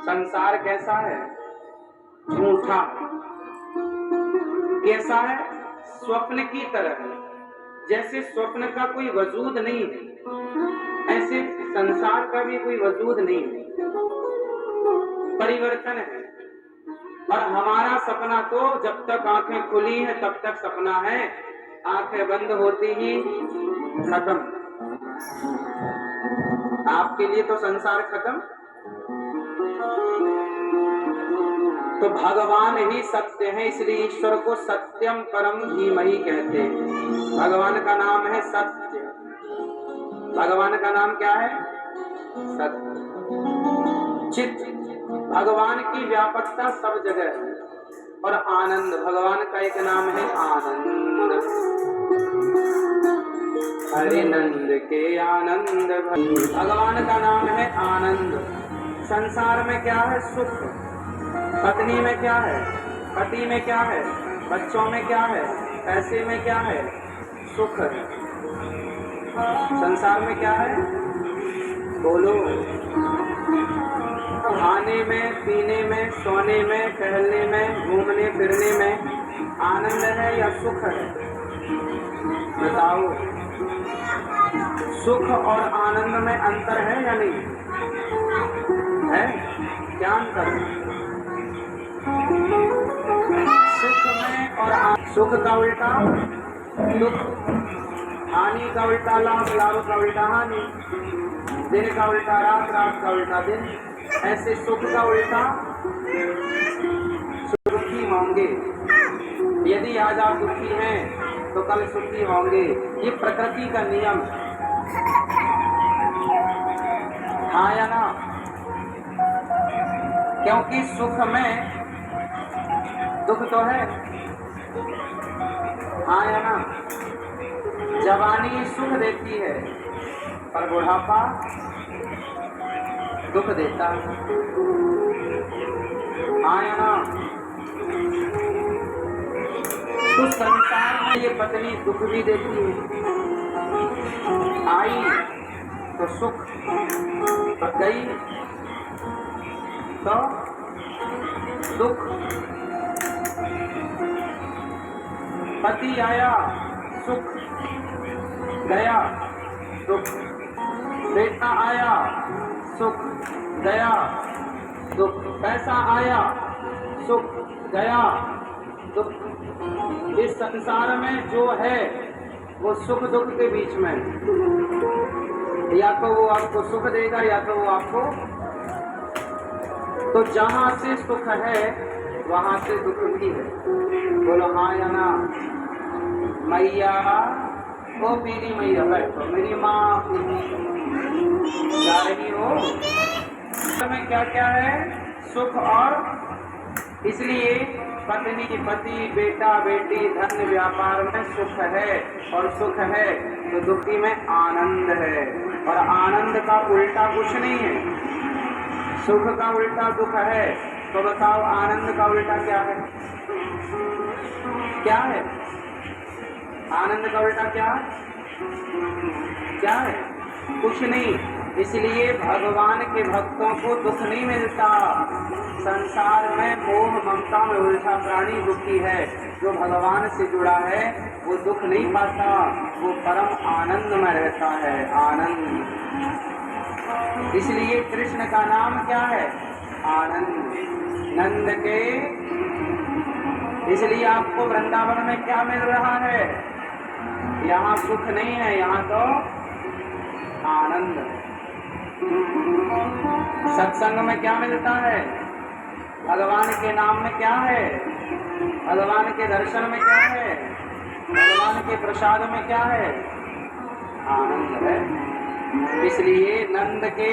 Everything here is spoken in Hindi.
संसार कैसा है? झूठा। कैसा है? स्वप्न की तरह। जैसे स्वप्न का कोई वजूद नहीं है, ऐसे संसार का भी कोई वजूद नहीं है, परिवर्तन है। और हमारा सपना तो जब तक आंखें खुली हैं तब तक सपना है, आंखें बंद होती ही खत्म। आपके लिए तो संसार खत्म। तो भगवान ही सत्य है, इसलिए ईश्वर को सत्यम परम धीमहि कहते हैं। भगवान का नाम है सत्य। भगवान का नाम क्या है? सत्य। चित्त, भगवान की व्यापकता सब जगह है। और आनंद, भगवान का एक नाम है आनंद। हरि नंद के आनंद, भगवान का नाम है आनंद। संसार में क्या है? सुख। पत्नी में क्या है? पति में क्या है? बच्चों में क्या है? पैसे में क्या है? सुख है। संसार में क्या है? बोलो। खाने में, पीने में, सोने में, टहलने में, घूमने फिरने में आनंद है या सुख है? बताओ। सुख और आनंद में अंतर है या नहीं है? क्या अंतर है? सुख में और सुख का उल्टा दुख, हानि का उल्टा लाभ, लाभ का उल्टा हानि, दिन का उल्टा रात, रात का उल्टा दिन। ऐसे सुख का उल्टा सुखी होंगे। यदि आज आप दुखी हैं तो कल सुखी होंगे। ये प्रकृति का नियम हाँ या ना? क्योंकि सुख में दुख तो है, हाँ या ना? जवानी सुख देती है पर बुढ़ापा दुख देता है, हाँ या ना? तो संसार में ये पत्नी दुख भी देती है, आई तो सुख, गई तो दुख। पति आया सुख, गया दुख। बेटा आया सुख, गया दुख। पैसा आया सुख, गया दुख। इस संसार में जो है वो सुख दुख के बीच में, या तो वो आपको सुख देगा या तो वो आपको। तो जहां से सुख है वहां से दुख भी है। बोलो हाँ या ना? मैया, ओ मेरी मैया, बैठो। मेरी माँ जा रही हो, में क्या क्या है? सुख। और इसलिए पत्नी, पति, बेटा, बेटी, धन, व्यापार में सुख है। और सुख है तो दुखी में आनंद है। और आनंद का उल्टा कुछ नहीं है। सुख का उल्टा दुख है, तो बताओ आनंद का उल्टा क्या है? क्या है आनंद का उल्टा? क्या क्या है? कुछ नहीं। इसलिए भगवान के भक्तों को दुख नहीं मिलता। संसार में मोह ममता में उलझा प्राणी दुखी है। जो भगवान से जुड़ा है वो दुख नहीं पाता, वो परम आनंद में रहता है। आनंद। इसलिए कृष्ण का नाम क्या है? आनंद। नंद के। इसलिए आपको वृंदावन में क्या मिल रहा है? यहाँ सुख नहीं है, यहाँ तो आनंद। सत्संग में क्या मिलता है? भगवान के नाम में क्या है? भगवान के दर्शन में क्या है? भगवान के प्रसाद में क्या है? आनंद है। इसलिए नंद के